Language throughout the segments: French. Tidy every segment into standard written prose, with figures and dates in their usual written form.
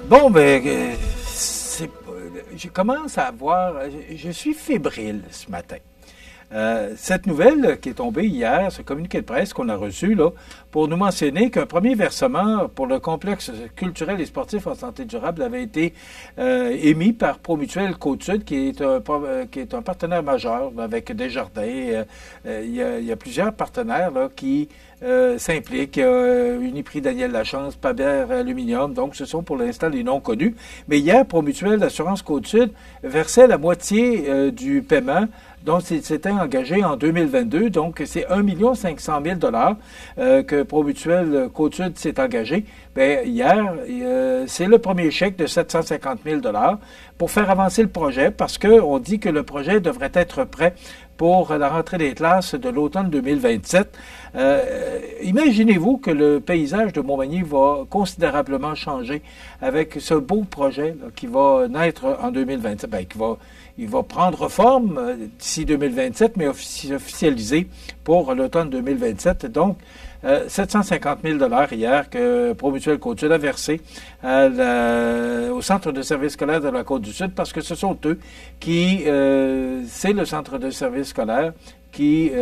Bon, ben, je commence à avoir, je suis fébrile ce matin. Cette nouvelle qui est tombée hier, ce communiqué de presse qu'on a reçu là, pour nous mentionner qu'un premier versement pour le complexe culturel et sportif en santé durable avait été émis par Promutuelle Côte-Sud, qui est un partenaire majeur avec Desjardins. Il y a plusieurs partenaires là, qui s'impliquent. Uniprix Daniel Lachance, Paber Aluminium, donc ce sont pour l'instant les noms connus. Mais hier, Promutuelle d'assurance Côte-Sud versait la moitié du paiement dont il s'était engagé en 2022. Donc, c'est 1 500 000 $ que Promutuelle Côte-Sud s'est engagé. Bien, hier, c'est le premier chèque de 750 000 $ pour faire avancer le projet parce qu'on dit que le projet devrait être prêt pour la rentrée des classes de l'automne 2027. Imaginez-vous que le paysage de Montmagny va considérablement changer avec ce beau projet là, qui va naître en 2027. Bien, il va prendre forme d'ici 2027, mais officialisé pour l'automne 2027. Donc, 750 000 $ hier que Promutuelle Côte-Sud a versé au Centre de services scolaires de la Côte-du-Sud parce que ce sont eux qui, c'est le Centre de services scolaires qui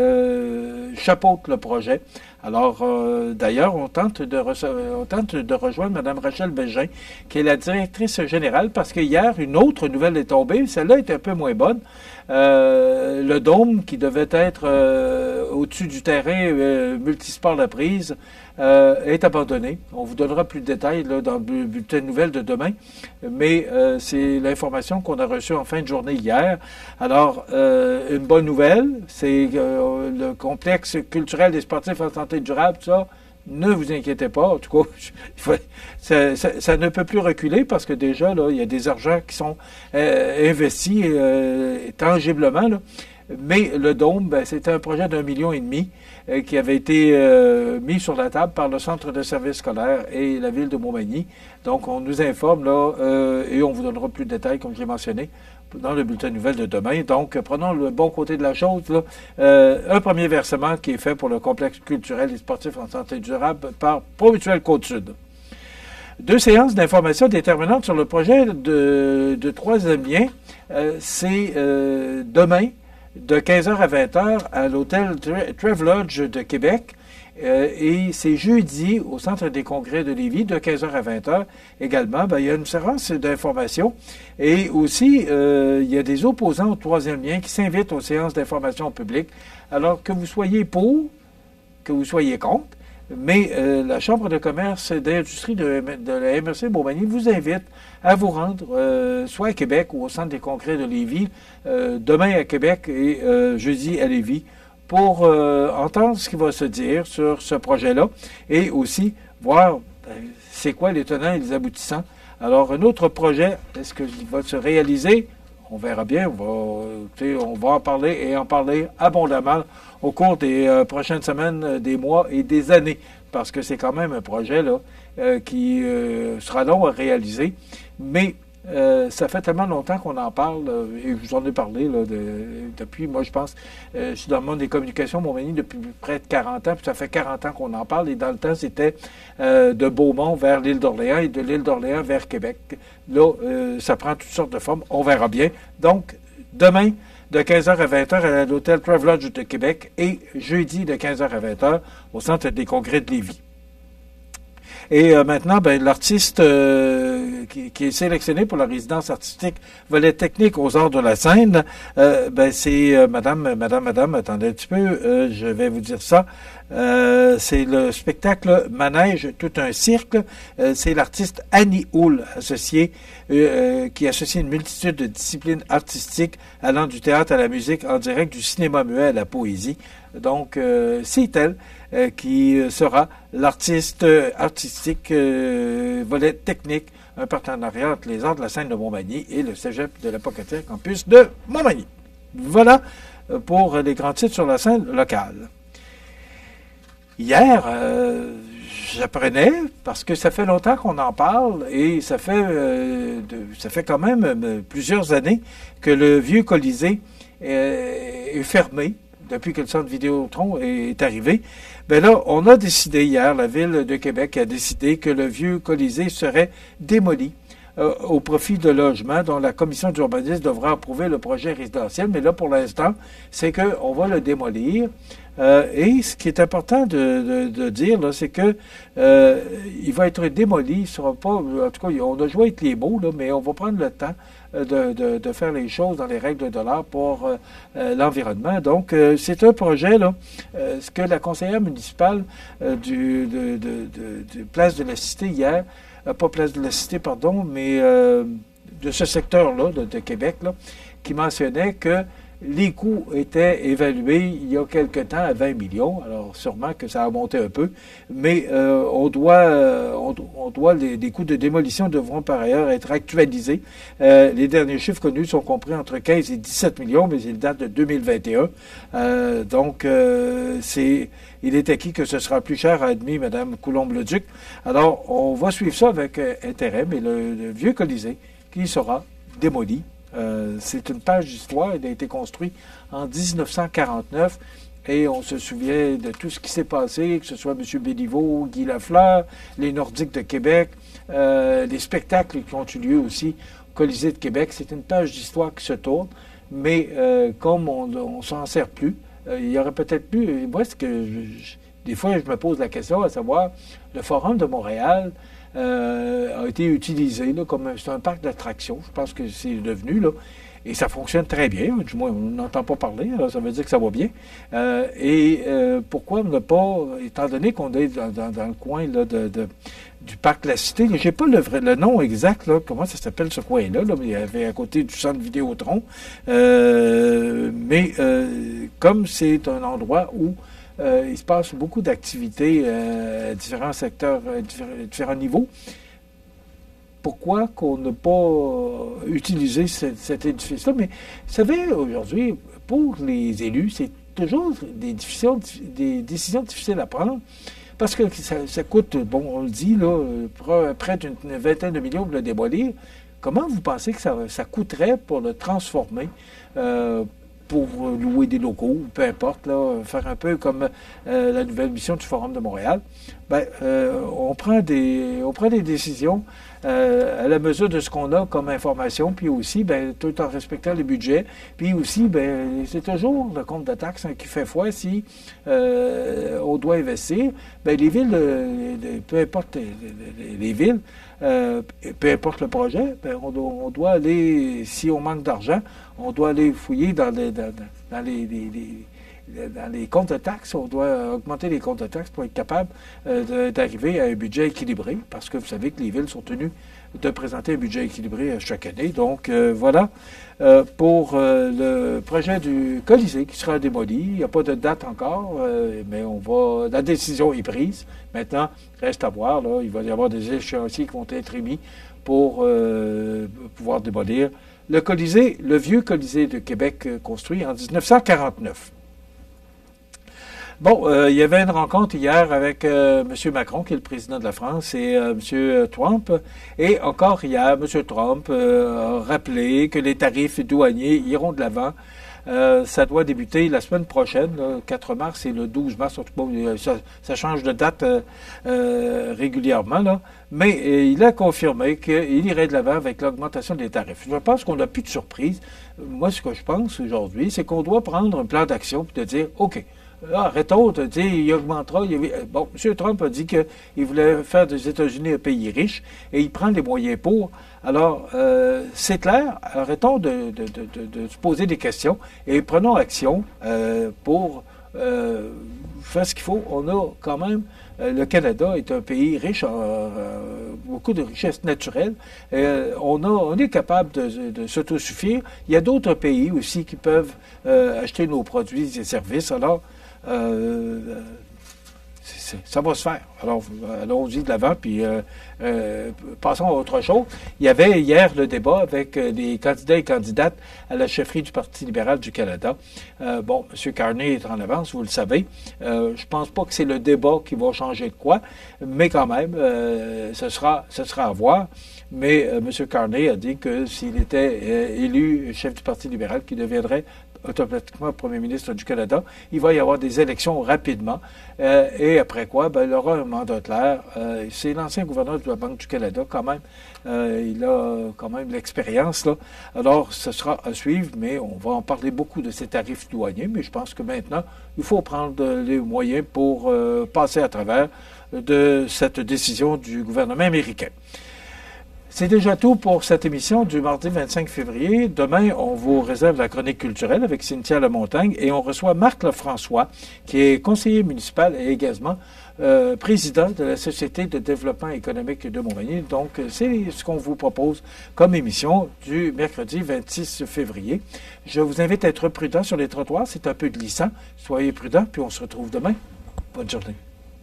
chapeaute le projet. Alors, d'ailleurs, on tente de rejoindre Mme Rachel Bégin, qui est la directrice générale, parce que hier, une autre nouvelle est tombée. Celle-là est un peu moins bonne. Le dôme qui devait être au-dessus du terrain multisport La Prise est abandonné. On vous donnera plus de détails là, dans le bulletin de nouvelles de demain, mais c'est l'information qu'on a reçue en fin de journée hier. Alors, une bonne nouvelle, c'est le complexe culturel et sportif en santé durable, ça, ne vous inquiétez pas. En tout cas, ça ne peut plus reculer parce que déjà, là, il y a des argents qui sont investis tangiblement, là. Mais le dôme, ben, c'était un projet d'1,5 million qui avait été mis sur la table par le Centre de services scolaires et la ville de Montmagny. Donc, on nous informe là et on vous donnera plus de détails, comme j'ai mentionné, dans le bulletin de nouvelles de demain. Donc, prenons le bon côté de la chose. Là. Un premier versement qui est fait pour le complexe culturel et sportif en santé durable par Promutuelle Côte-Sud. 2 séances d'information déterminantes sur le projet de troisième lien. C'est demain, de 15h à 20h, à l'hôtel Travelodge de Québec. Et c'est jeudi au Centre des congrès de Lévis, de 15h à 20h également. Ben, il y a une séance d'information. Et aussi, il y a des opposants au troisième lien qui s'invitent aux séances d'information publique. Alors, que vous soyez pour, que vous soyez contre, mais la Chambre de commerce et d'industrie de la MRC Montmagny vous invite à vous rendre soit à Québec ou au Centre des congrès de Lévis, demain à Québec et jeudi à Lévis, pour entendre ce qui va se dire sur ce projet-là et aussi voir c'est quoi les tenants et les aboutissants. Alors, un autre projet, est-ce qu'il va se réaliser? On verra bien, on va en parler et en parler abondamment au cours des prochaines semaines, des mois et des années, parce que c'est quand même un projet là, qui sera long à réaliser, mais ça fait tellement longtemps qu'on en parle, et je vous en ai parlé là, depuis, moi je pense, je suis dans le monde des communications, Montmagny, depuis près de 40 ans, puis ça fait 40 ans qu'on en parle, et dans le temps, c'était de Beaumont vers l'île d'Orléans et de l'île d'Orléans vers Québec. Là, ça prend toutes sortes de formes, on verra bien. Donc, demain, de 15h à 20h à l'hôtel Travelodge de Québec et jeudi de 15h à 20h au Centre des congrès de Lévis. Et maintenant, ben, l'artiste qui est sélectionné pour la résidence artistique volet technique aux arts de la scène, ben, c'est madame, attendez un petit peu, je vais vous dire ça. C'est le spectacle Manège, tout un cirque. C'est l'artiste Annie Houle, qui associe une multitude de disciplines artistiques allant du théâtre à la musique, en direct du cinéma muet à la poésie. Donc, c'est elle qui sera l'artiste artistique volet technique, un partenariat entre les arts de la scène de Montmagny et le cégep de la Pocatière campus de Montmagny. Voilà pour les grands titres sur la scène locale. Hier, j'apprenais, parce que ça fait longtemps qu'on en parle, et ça fait quand même plusieurs années que le vieux Colisée est fermé, depuis que le centre Vidéotron est arrivé. Ben là, on a décidé hier, la Ville de Québec a décidé que le vieux Colisée serait démoli au profit de logements dont la commission d'urbanisme devra approuver le projet résidentiel. Mais là, pour l'instant, c'est qu'on va le démolir. Et ce qui est important de dire, là, c'est que il va être démoli. Il sera pas, en tout cas, on a joué avec les mots, là, mais on va prendre le temps de faire les choses dans les règles de l'art pour l'environnement. Donc, c'est un projet, là, ce que la conseillère municipale du Place de la Cité hier, pas Place de la Cité, pardon, mais de ce secteur-là, de Québec, là, qui mentionnait que les coûts étaient évalués il y a quelque temps à 20 millions. Alors, sûrement que ça a monté un peu, mais les coûts de démolition devront par ailleurs être actualisés. Les derniers chiffres connus sont compris entre 15 et 17 millions, mais ils datent de 2021. Donc, il est acquis que ce sera plus cher, a admis Mme Coulombe-Leduc. Alors, on va suivre ça avec intérêt, mais le vieux Colisée qui sera démoli. C'est une page d'histoire. Il a été construit en 1949 et on se souvient de tout ce qui s'est passé, que ce soit M. Béliveau, Guy Lafleur, les Nordiques de Québec, les spectacles qui ont eu lieu aussi au Colisée de Québec. C'est une page d'histoire qui se tourne, mais comme on ne s'en sert plus, il y aurait peut-être plus... Moi, des fois, je me pose la question à savoir, le Forum de Montréal a été utilisé là, comme c'est un parc d'attractions. Je pense que c'est devenu, là. Et ça fonctionne très bien. Du moins, on n'entend pas parler, alors ça veut dire que ça va bien. Pourquoi ne pas, étant donné qu'on est dans le coin là, du parc La Cité, je n'ai pas le nom exact, là, comment ça s'appelle ce coin-là, là, mais il y avait à côté du centre Vidéotron. Comme c'est un endroit où il se passe beaucoup d'activités à différents secteurs, à différents niveaux. Pourquoi qu'on n'a pas utilisé cet édifice-là? Mais vous savez, aujourd'hui, pour les élus, c'est toujours des décisions difficiles à prendre parce que ça coûte, bon, on le dit, là, près d'une vingtaine de millions de le démolir. Comment vous pensez que ça coûterait pour le transformer? Pour louer des locaux, peu importe, là, faire un peu comme la nouvelle mission du Forum de Montréal, on prend des décisions à la mesure de ce qu'on a comme information, puis aussi, tout en respectant le budget, puis aussi, c'est toujours le compte de taxes qui fait foi si on doit investir. Les villes, peu importe les villes, peu importe le projet, on doit aller, si on manque d'argent, on doit aller fouiller dans les comptes de taxes. On doit augmenter les comptes de taxes pour être capable d'arriver à un budget équilibré, parce que vous savez que les villes sont tenues de présenter un budget équilibré chaque année. Donc, voilà pour le projet du Colisée qui sera démoli. Il n'y a pas de date encore, mais la décision est prise. Maintenant, reste à voir. Là, il va y avoir des échéanciers qui vont être émis pour pouvoir démolir le Colisée, le vieux Colisée de Québec construit en 1949. Bon, il y avait une rencontre hier avec M. Macron, qui est le président de la France, et M. Trump. Et encore hier, M. Trump a rappelé que les tarifs douaniers iront de l'avant. Ça doit débuter la semaine prochaine, le 4 mars et le 12 mars. En tout cas, ça change de date régulièrement, là. Mais il a confirmé qu'il irait de l'avant avec l'augmentation des tarifs. Je pense qu'on n'a plus de surprise. Moi, ce que je pense aujourd'hui, c'est qu'on doit prendre un plan d'action et de dire, OK, arrêtons de dire il augmentera. Bon, M. Trump a dit qu'il voulait faire des États-Unis un pays riche et il prend les moyens pour. Alors, c'est clair, arrêtons de se poser des questions et prenons action pour faire ce qu'il faut. On a quand même, le Canada est un pays riche en beaucoup de richesses naturelles. On est capable de s'autosuffire. Il y a d'autres pays aussi qui peuvent acheter nos produits et services. Alors, ça va se faire. Alors, allons-y de l'avant, puis passons à autre chose. Il y avait hier le débat avec les candidats et candidates à la chefferie du Parti libéral du Canada. M. Carney est en avance, vous le savez. Je pense pas que c'est le débat qui va changer de quoi, mais quand même, ce sera à voir. Mais M. Carney a dit que s'il était élu chef du Parti libéral, qu'il deviendrait automatiquement premier ministre du Canada. Il va y avoir des élections rapidement. Et après quoi, ben, il aura un mandat clair. C'est l'ancien gouverneur de la Banque du Canada quand même. Il a quand même l'expérience, là. Alors, ce sera à suivre, mais on va en parler beaucoup de ces tarifs douaniers. Mais je pense que maintenant, il faut prendre les moyens pour passer à travers de cette décision du gouvernement américain. C'est déjà tout pour cette émission du mardi 25 février. Demain, on vous réserve la chronique culturelle avec Cynthia Lamontagne et on reçoit Marc Lefrançois, qui est conseiller municipal et également président de la Société de développement économique de Montmagny. Donc, c'est ce qu'on vous propose comme émission du mercredi 26 février. Je vous invite à être prudent sur les trottoirs. C'est un peu glissant. Soyez prudents, puis on se retrouve demain. Bonne journée.